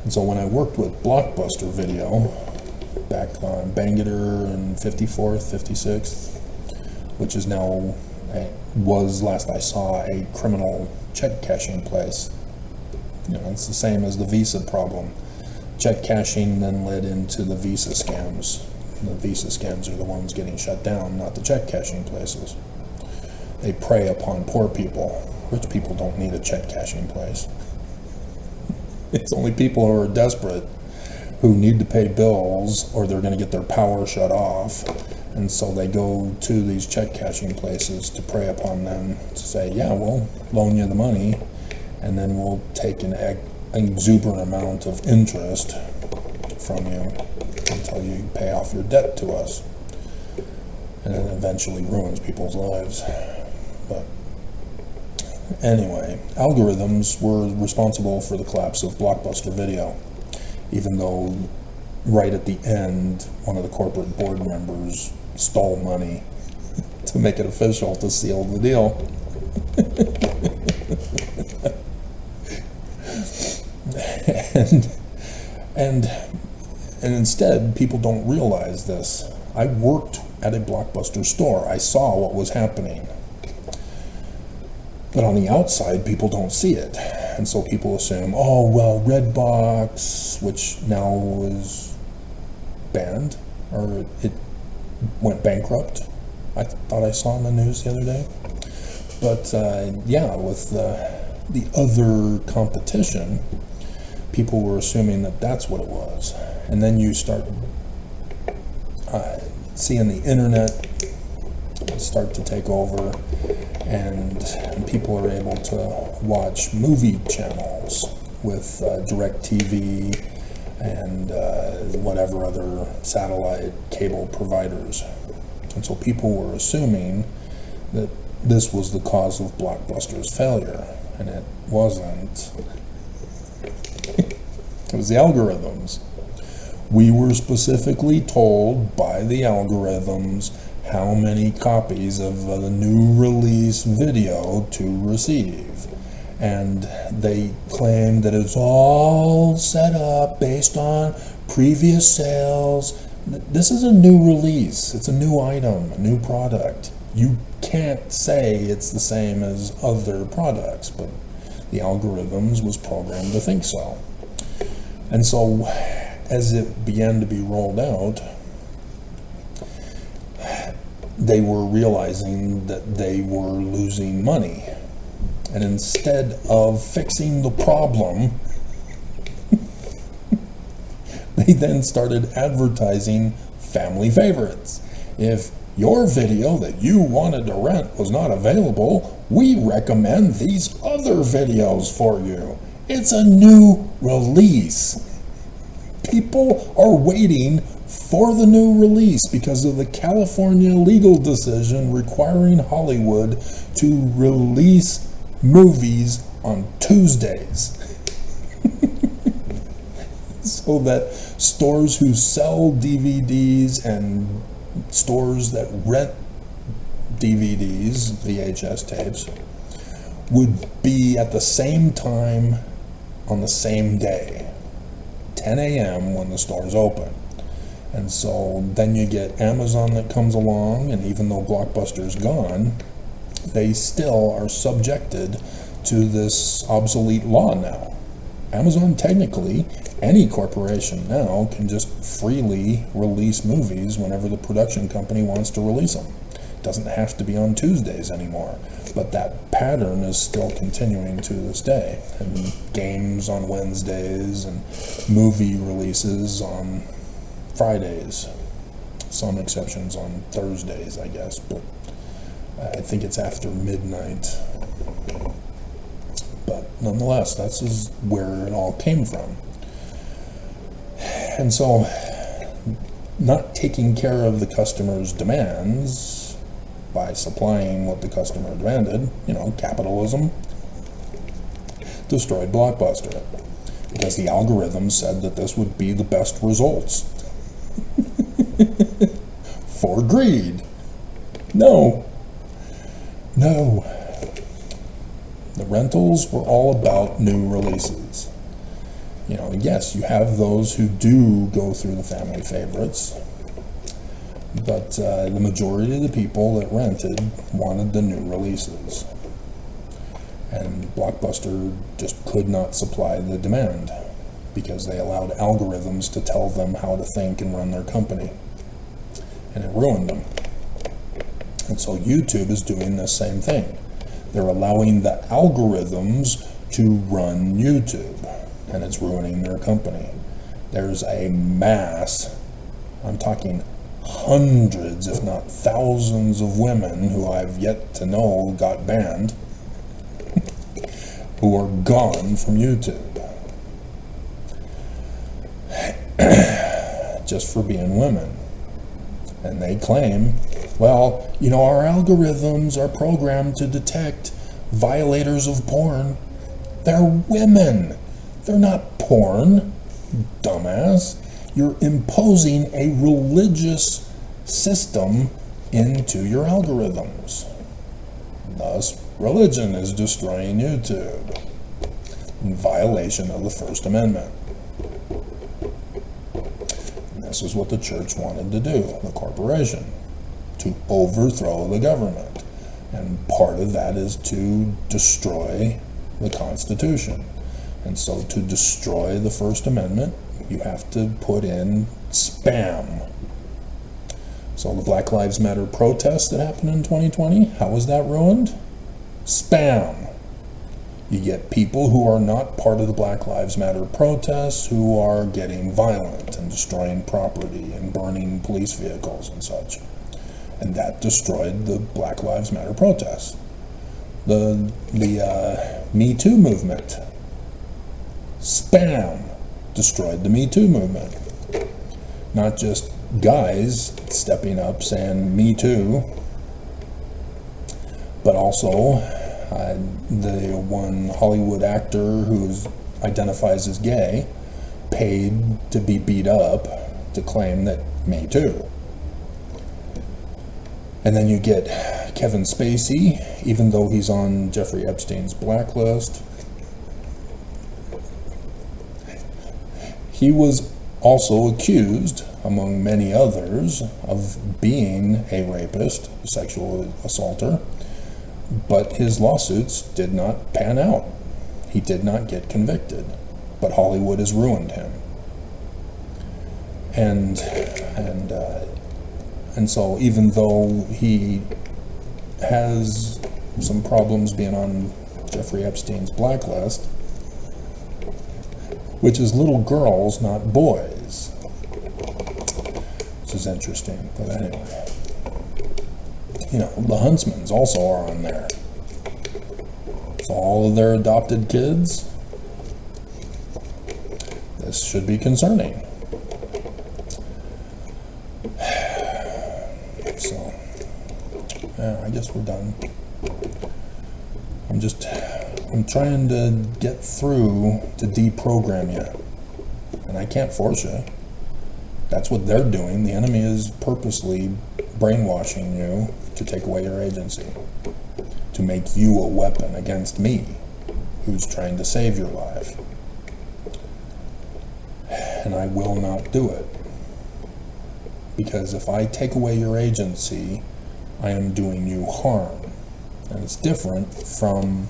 And so when I worked with Blockbuster Video back on Bangerter and 54th, 56th, which is now, was last I saw, a criminal check cashing place. You know, it's the same as the Visa problem. Check cashing then led into the Visa scams. The Visa scams are the ones getting shut down, not the check cashing places. They prey upon poor people. Rich people don't need a check cashing place. It's only people who are desperate, who need to pay bills or they're going to get their power shut off, And so they go to these check cashing places to prey upon them to say, yeah, we'll loan you the money, and then we'll take an exuberant amount of interest from you until you pay off your debt to us. And it eventually ruins people's lives. But anyway, algorithms were responsible for the collapse of Blockbuster Video, even though right at the end, one of the corporate board members stole money to make it official to seal the deal. and instead, people don't realize this. I worked at a Blockbuster store. I saw what was happening. But on the outside, people don't see it. And so people assume, oh, well, Redbox, which now is banned, or it went bankrupt, I thought I saw in the news the other day. But yeah, with the other competition, people were assuming that that's what it was. And then you start seeing the internet start to take over, and people are able to watch movie channels with DirecTV and whatever other satellite cable providers. And so people were assuming that this was the cause of Blockbuster's failure, and it wasn't. It was the algorithms. We were specifically told by the algorithms how many copies of the new release video to receive. And they claimed that it's all set up based on previous sales. This is a new release. It's a new item, a new product. You can't say it's the same as other products, but the algorithms was programmed to think so. And so as it began to be rolled out, they were realizing that they were losing money. And instead of fixing the problem, they then started advertising family favorites. If your video that you wanted to rent was not available, we recommend these other videos for you. It's a new release. People are waiting for the new release because of the California legal decision requiring Hollywood to release movies on Tuesdays. So that stores who sell DVDs and stores that rent DVDs, VHS tapes, would be at the same time on the same day, 10 a.m. when the store's open. And so then you get Amazon that comes along, and even though Blockbuster's gone, they still are subjected to this obsolete law now. Amazon, technically, any corporation now can just freely release movies whenever the production company wants to release them. It doesn't have to be on Tuesdays anymore. But that pattern is still continuing to this day. And games on Wednesdays and movie releases on Fridays. Some exceptions on Thursdays, I guess, but I think it's after midnight. But nonetheless, that's where it all came from. And so, not taking care of the customer's demands by supplying what the customer demanded, capitalism, destroyed Blockbuster. Because the algorithm said that this would be the best results. For greed. No. The rentals were all about new releases. Yes, you have those who do go through the family favorites, but the majority of the people that rented wanted the new releases. And Blockbuster just could not supply the demand because they allowed algorithms to tell them how to think and run their company. And it ruined them. And so YouTube is doing the same thing. They're allowing the algorithms to run YouTube, and it's ruining their company. There's a mass, I'm talking hundreds, if not thousands, of women who I've yet to know got banned, who are gone from YouTube. Just for being women. And they claim, well, our algorithms are programmed to detect violators of porn. They're women. They're not porn, dumbass. You're imposing a religious system into your algorithms. Thus, religion is destroying YouTube in violation of the First Amendment. And this is what the church wanted to do, the corporation, to overthrow the government. And part of that is to destroy the Constitution. And so to destroy the First Amendment, you have to put in spam. So the Black Lives Matter protests that happened in 2020, how was that ruined? Spam. You get people who are not part of the Black Lives Matter protests who are getting violent and destroying property and burning police vehicles and such. And that destroyed the Black Lives Matter protests. The Me Too movement. Spam destroyed the Me Too movement. Not just guys stepping up saying Me Too, but also the one Hollywood actor who identifies as gay paid to be beat up to claim that Me Too. And then you get Kevin Spacey, even though he's on Jeffrey Epstein's blacklist. He was also accused, among many others, of being a rapist, a sexual assaulter, but his lawsuits did not pan out. He did not get convicted, but Hollywood has ruined him. And so even though he has some problems being on Jeffrey Epstein's blacklist, which is little girls, not boys, which is interesting. But anyway, the Huntsmans also are on there. So all of their adopted kids, this should be concerning. So, yeah, I guess we're done. I'm trying to get through to deprogram you, and I can't force you. That's what they're doing. The enemy is purposely brainwashing you to take away your agency, to make you a weapon against me, who's trying to save your life. And I will not do it. Because if I take away your agency, I am doing you harm. And it's different from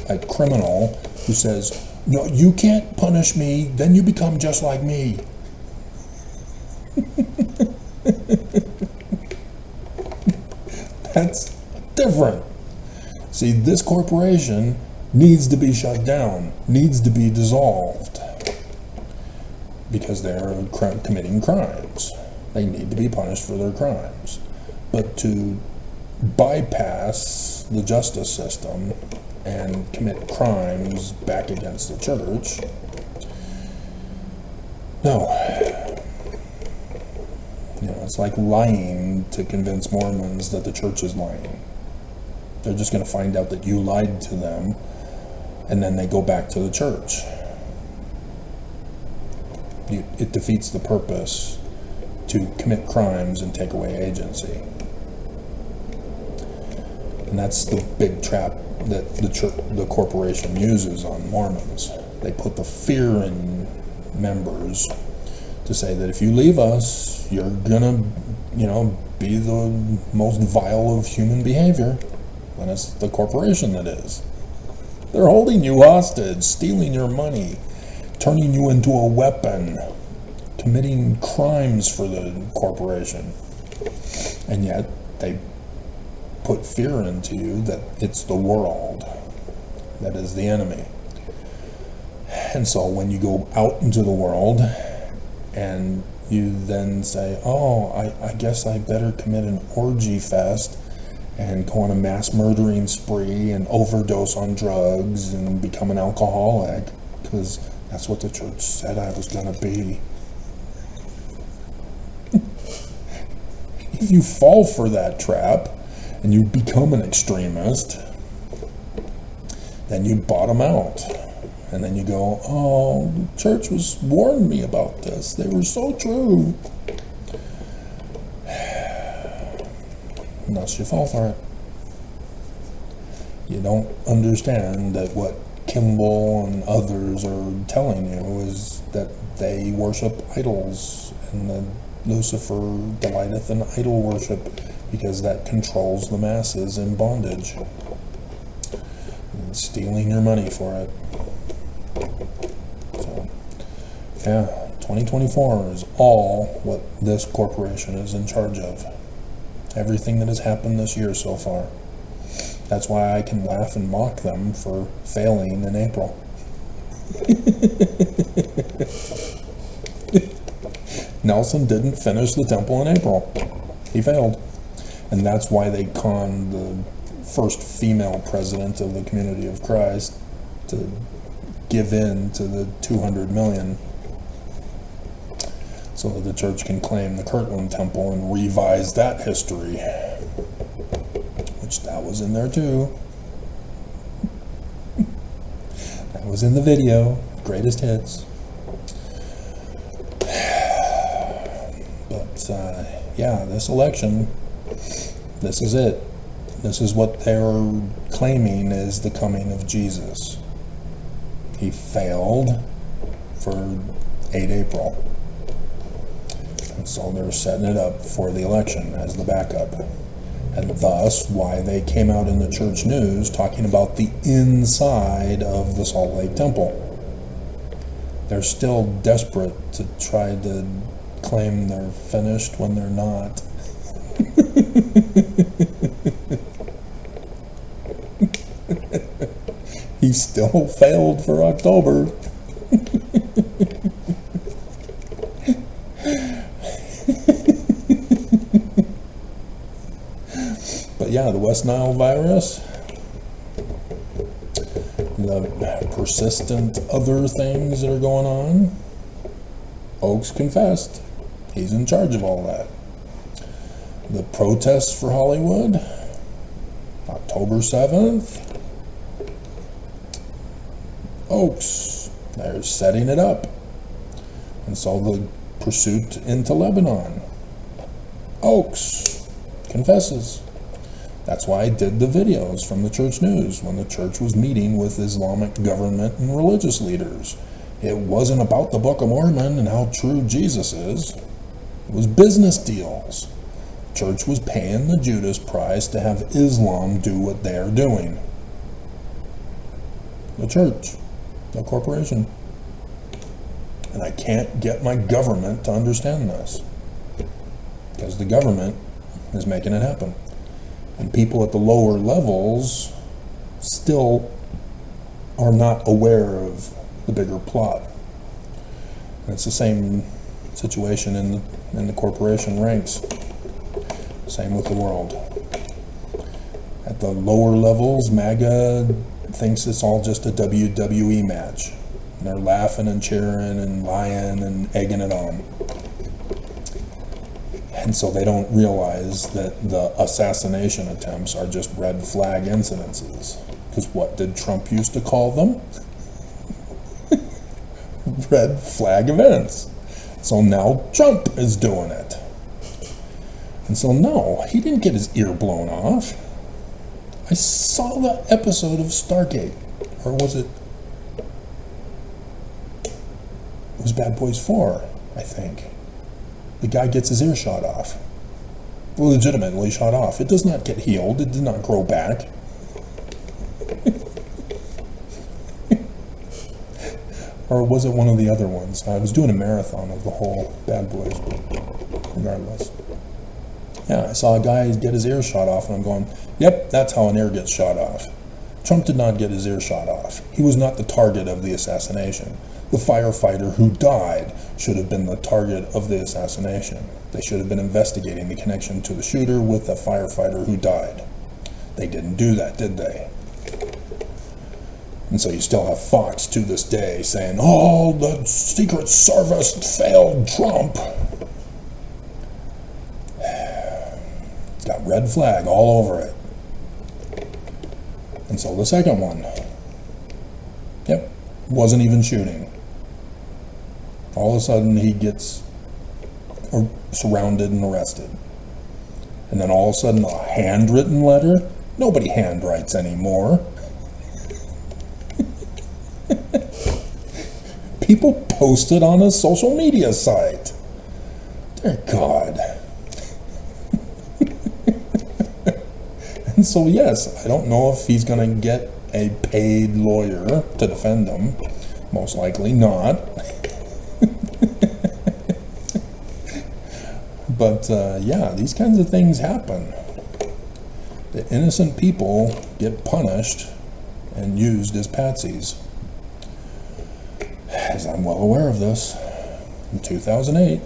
a criminal who says, no, you can't punish me, then you become just like me. That's different. See, this corporation needs to be shut down, needs to be dissolved, because they're committing crimes. They need to be punished for their crimes. But to bypass the justice system and commit crimes back against the church, no. It's like lying to convince Mormons that the church is lying. They're just going to find out that you lied to them, and then they go back to the church. It defeats the purpose to commit crimes and take away agency. And that's the big trap that the corporation uses on Mormons. They put the fear in members to say that if you leave us, you're gonna, be the most vile of human behavior. And it's the corporation that is. They're holding you hostage, stealing your money, turning you into a weapon, committing crimes for the corporation. And yet they put fear into you that it's the world that is the enemy. And so when you go out into the world and you then say, oh, I guess I better commit an orgy fest and go on a mass murdering spree and overdose on drugs and become an alcoholic, because that's what the church said I was going to be. If you fall for that trap and you become an extremist, then you bottom out. And then you go, oh, the church was warned me about this. They were so true. Unless you fall for it. You don't understand that what Kimball and others are telling you is that they worship idols, and that Lucifer delighteth in idol worship because that controls the masses in bondage. And stealing your money for it. So, yeah, 2024 is all what this corporation is in charge of. Everything that has happened this year so far. That's why I can laugh and mock them for failing in April. Nelson didn't finish the temple in April. He failed. And that's why they conned the first female president of the Community of Christ to give in to the $200 million so that the church can claim the Kirtland Temple and revise that history. Which that was in there too. That was in the video, greatest hits. But yeah, this election, this is it. This is what they're claiming is the coming of Jesus. He failed for 8 April. And so they're setting it up for the election as the backup. And thus why they came out in the church news talking about the inside of the Salt Lake Temple. They're still desperate to try to claim they're finished when they're not. He still failed for October. But yeah, the West Nile virus, the persistent other things that are going on, Oaks confessed. He's in charge of all that. The protests for Hollywood, October 7th, Oaks, they're setting it up. And so the pursuit into Lebanon, Oaks confesses. That's why I did the videos from the church news when the church was meeting with Islamic government and religious leaders. It wasn't about the Book of Mormon and how true Jesus is. It was business deals. Church was paying the Judas price to have Islam do what they're doing. The church, the corporation. And I can't get my government to understand this. Because the government is making it happen. And people at the lower levels still are not aware of the bigger plot. And it's the same situation in the corporation ranks. Same with the world. At the lower levels, MAGA thinks it's all just a WWE match. And they're laughing and cheering and lying and egging it on. And so they don't realize that the assassination attempts are just red flag incidences. Because what did Trump used to call them? Red flag events. So now Trump is doing it. And so no, he didn't get his ear blown off. I saw the episode of Stargate. Or was it? It was Bad Boys 4, I think. The guy gets his ear shot off. Legitimately shot off. It does not get healed. It did not grow back. Or was it one of the other ones? I was doing a marathon of the whole Bad Boys, but regardless. Yeah, I saw a guy get his ear shot off, and I'm going, yep, that's how an ear gets shot off. Trump did not get his ear shot off. He was not the target of the assassination. The firefighter who died should have been the target of the assassination. They should have been investigating the connection to the shooter with the firefighter who died. They didn't do that, did they? And so you still have Fox to this day saying, oh, the Secret Service failed Trump. It's got red flag all over it. And so the second one, yep, wasn't even shooting. All of a sudden he gets surrounded and arrested. And then all of a sudden a handwritten letter? Nobody handwrites anymore. People post it on a social media site. Dear God. And so yes, I don't know if he's going to get a paid lawyer to defend him. Most likely not. But yeah, these kinds of things happen. The innocent people get punished and used as patsies. As I'm well aware of this, in 2008,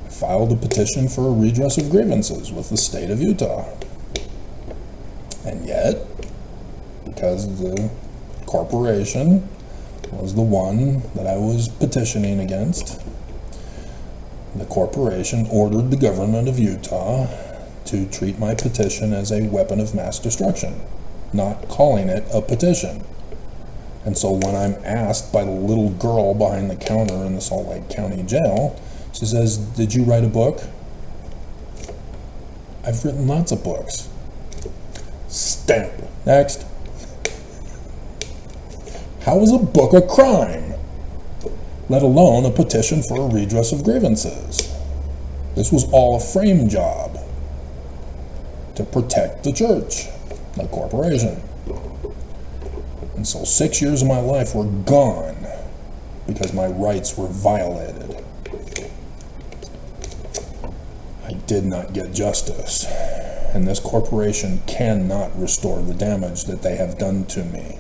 I filed a petition for a redress of grievances with the state of Utah. And yet, because the corporation was the one that I was petitioning against, the corporation ordered the government of Utah to treat my petition as a weapon of mass destruction, not calling it a petition. And so when I'm asked by the little girl behind the counter in the Salt Lake County jail, she says, did you write a book? I've written lots of books. Stamp. Next. How is a book a crime? Let alone a petition for a redress of grievances. This was all a frame job to protect the church, the corporation. And so 6 years of my life were gone because my rights were violated. I did not get justice, and this corporation cannot restore the damage that they have done to me.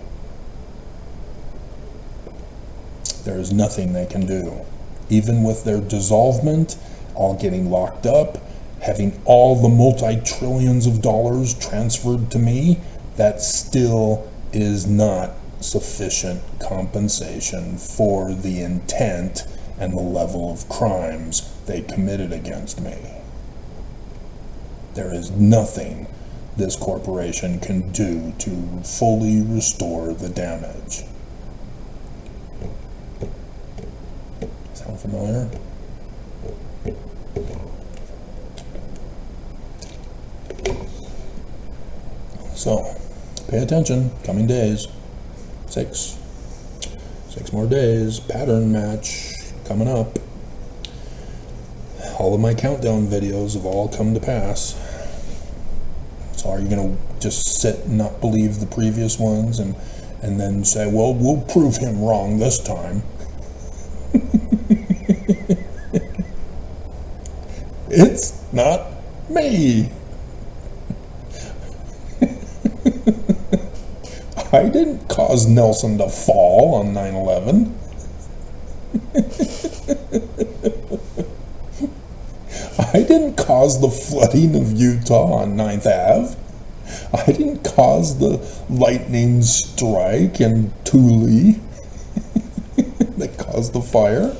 There is nothing they can do. Even with their dissolvement, all getting locked up, having all the multi-trillions of dollars transferred to me, that still is not sufficient compensation for the intent and the level of crimes they committed against me. There is nothing this corporation can do to fully restore the damage. Sound familiar? So, pay attention, coming days. 6 more days, pattern match coming up. All of my countdown videos have all come to pass. So are you going to just sit and not believe the previous ones and then say, well, we'll prove him wrong this time? It's not me. I didn't cause Nelson to fall on 9/11. I didn't cause the flooding of Utah on 9th Ave. I didn't cause the lightning strike in Thule that caused the fire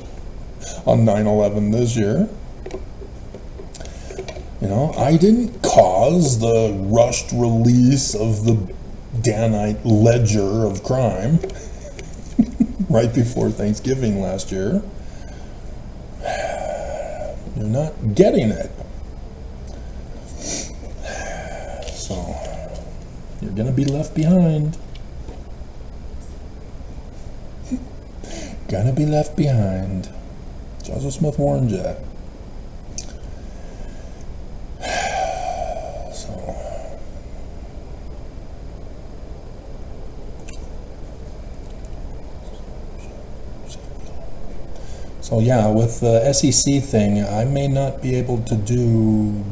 on 9/11 this year. You know, I didn't cause the rushed release of the Danite ledger of crime right before Thanksgiving last year. You're not getting it. So, you're going to be left behind. Gonna be left behind. Joseph Smith warned you. So yeah, with the SEC thing, I may not be able to do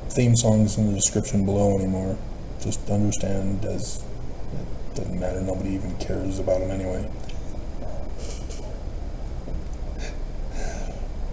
theme songs in the description below anymore. Just understand, as it doesn't matter, nobody even cares about them anyway.